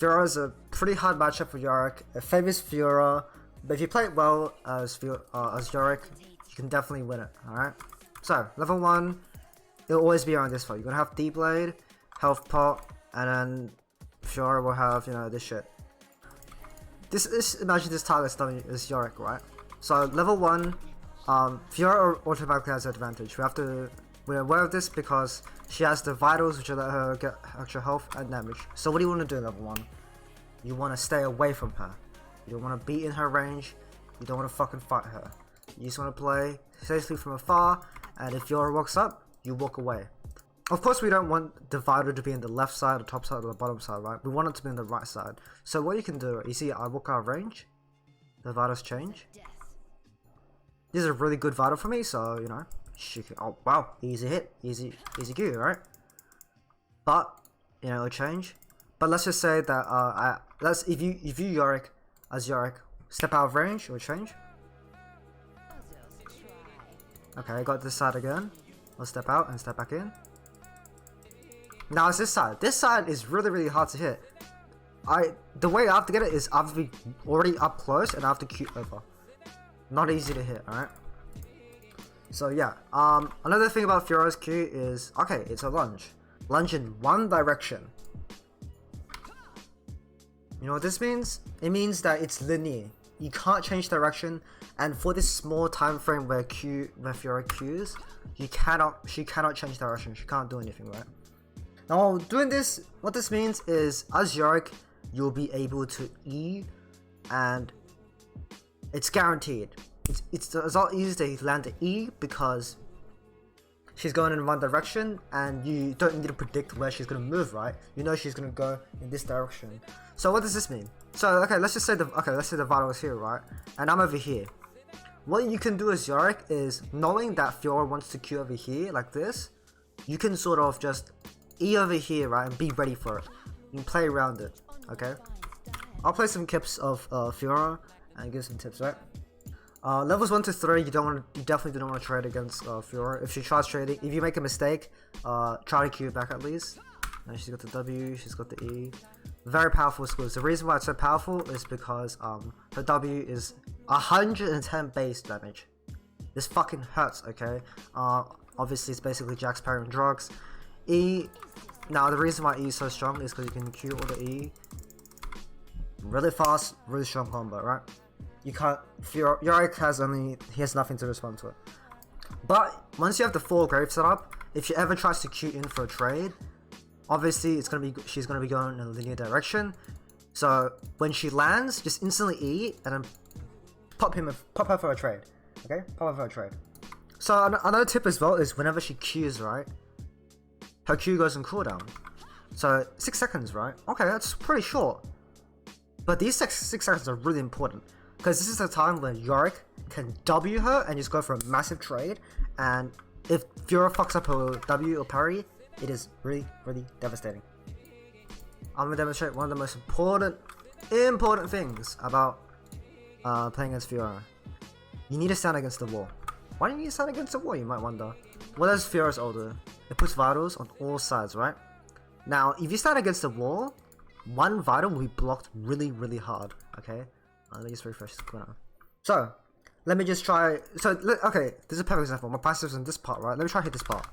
Fiora is a pretty hard matchup for Yorick. It favors Fiora, but if you play it well as Yorick, you can definitely win it, alright? So, level 1, it'll always be around this fight. You're gonna have D-Blade, Health Pot, and then Fiora will have, you know, this shit. Imagine this target is Yorick, right? So, level 1, Fiora automatically has an advantage. We're aware of this because she has the vitals, which will let her get extra health and damage. So what do you want to do in level 1? You want to stay away from her. You don't want to be in her range. You don't want to fucking fight her. You just want to play safely from afar, and if Fiora walks up, you walk away. Of course, we don't want the vital to be in the left side, the top side, or the bottom side, right? We want it to be on the right side. So what you can do, you see I walk out of range, the vitals change. This is a really good vital for me, so, you know, oh wow, easy hit, easy Q, right? But you know, it'll change. But let's just say that if you Yorick as Yorick step out of range, it'll change. Okay, I got this side again. I'll step out and step back in. Now it's this side. This side is really hard to hit. The way I have to get it is I have to be already up close and I have to Q over. Not easy to hit, alright? So yeah, another thing about Fiora's Q is, okay, it's a lunge. Lunge in one direction. You know what this means? It means that it's linear. You can't change direction, and for this small time frame where Fiora Qs, she cannot change direction. She can't do anything, right? Now, doing this, what this means is, as Yorick, you'll be able to E, and it's guaranteed. It's a lot easier to land the E because she's going in one direction and you don't need to predict where she's going to move, right? You know she's going to go in this direction. So what does this mean? So okay, let's say the vital is here, right? And I'm over here. What you can do as Yorick is, knowing that Fiora wants to Q over here like this, you can sort of just E over here, right, and be ready for it. You can play around it, okay? I'll play some clips of Fiora and give some tips, right? Levels 1 to 3, you definitely don't want to trade against Fiora. If she tries trading, if you make a mistake, try to Q back at least. And she's got the W, she's got the E. Very powerful skills. The reason why it's so powerful is because her W is 110 base damage. This fucking hurts, okay? Obviously it's basically Jack's parrying drugs. E, now the reason why E is so strong is because you can Q all the E. Really fast, really strong combo, right? You can't, Yorick he has nothing to respond to it. But once you have the full grave set up, if she ever tries to Q in for a trade, obviously she's gonna be going in a linear direction. So when she lands, just instantly E and then pop her for a trade. Okay, pop her for a trade. So another tip as well is whenever she Qs, right, her Q goes on cooldown. So 6 seconds, right? Okay, that's pretty short. But these 6 seconds are really important, because this is the time when Yorick can W her and just go for a massive trade, and if Fiora fucks up her W or parry, it is really devastating. I'm gonna demonstrate one of the most important things about playing against Fiora. You need to stand against the wall. Why do you need to stand against the wall, you might wonder? What does Fiora's ult do? It puts vitals on all sides, right? Now, if you stand against the wall, one vital will be blocked really hard, okay? Let me just refresh this corner. So, let me just try. Okay, this is a perfect example. My passive's in this part, right? Let me try to hit this part.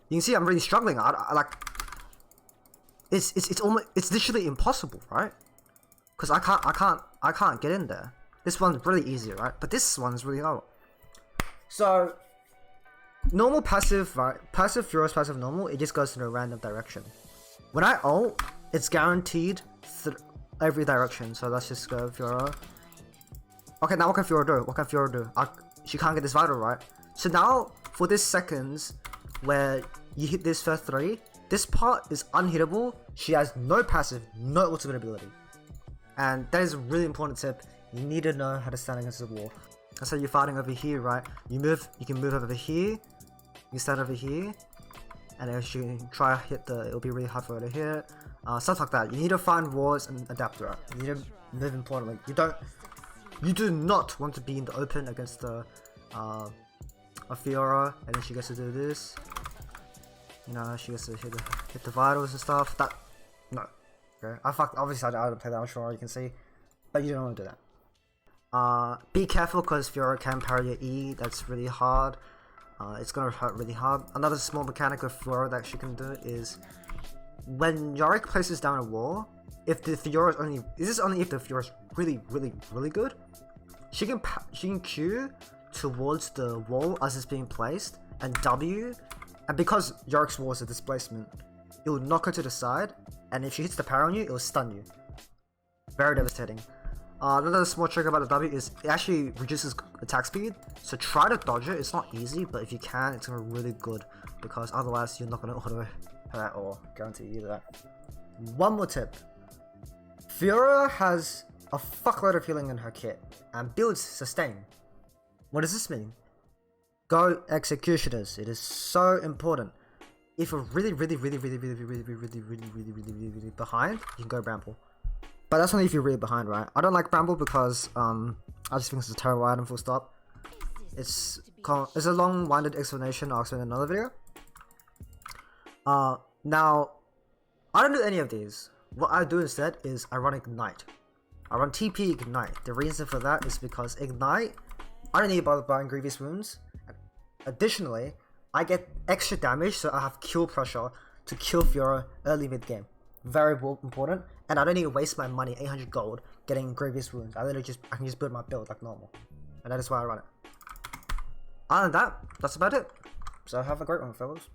You can see I'm really struggling. I like. It's literally impossible, right? Because I can't get in there. This one's really easy, right? But this one's really hard. So, normal passive, right? Passive Fiora's passive normal. It just goes in a random direction. When I ult, it's guaranteed every direction. So let's just go Fiora. Okay, now what can Fiora do? She can't get this vital, right? So now for this seconds where you hit this first 3, this part is unhittable. She has no passive, no ultimate ability, and that is a really important tip. You need to know how to stand against the wall. Let's say you're fighting over here, right? You can move over here. You stand over here, and if you try to hit it'll be really hard for her to hit. Stuff like that. You need to find walls and adapt to it. You need to move importantly. You do not want to be in the open against a Fiora, and then she gets to do this. You know, she gets to hit the vitals and stuff. That no. Okay. Obviously I don't play that on Fiora, you can see. But you don't want to do that. Be careful because Fiora can parry your E, that's really hard. It's gonna hurt really hard. Another small mechanic of Fiora that she can do is when Yorick places down a wall, if the Fiora is only if the Fiora is really good, she can Q towards the wall as it's being placed and W, and because Yorick's wall is a displacement, it will knock her to the side, and if she hits the parry on you, it will stun you. Very devastating. Another small trick about the W is it actually reduces attack speed, so try to dodge it. It's not easy, but if you can, it's gonna be really good because otherwise you're not gonna auto her at all. Guarantee you that. One more tip. Fiora has a fuckload of healing in her kit and builds sustain. What does this mean? Go executioners. It is so important. If you're really behind, you can go Bramble. But that's only if you're really behind, right? I don't like Bramble because I just think it's a terrible item, full stop. It's a long-winded explanation. I'll explain in another video. Now, I don't do any of these. What I do instead is I run Ignite. I run TP Ignite. The reason for that is because Ignite, I don't need to bother buying Grievous Wounds. Additionally, I get extra damage, so I have kill pressure to kill Fiora early mid-game. Very important, and I don't need to waste my money, 800 gold, getting Grievous Wounds. I can just build my build like normal, and that is why I run it. Other than that, that's about it. So have a great one, fellas.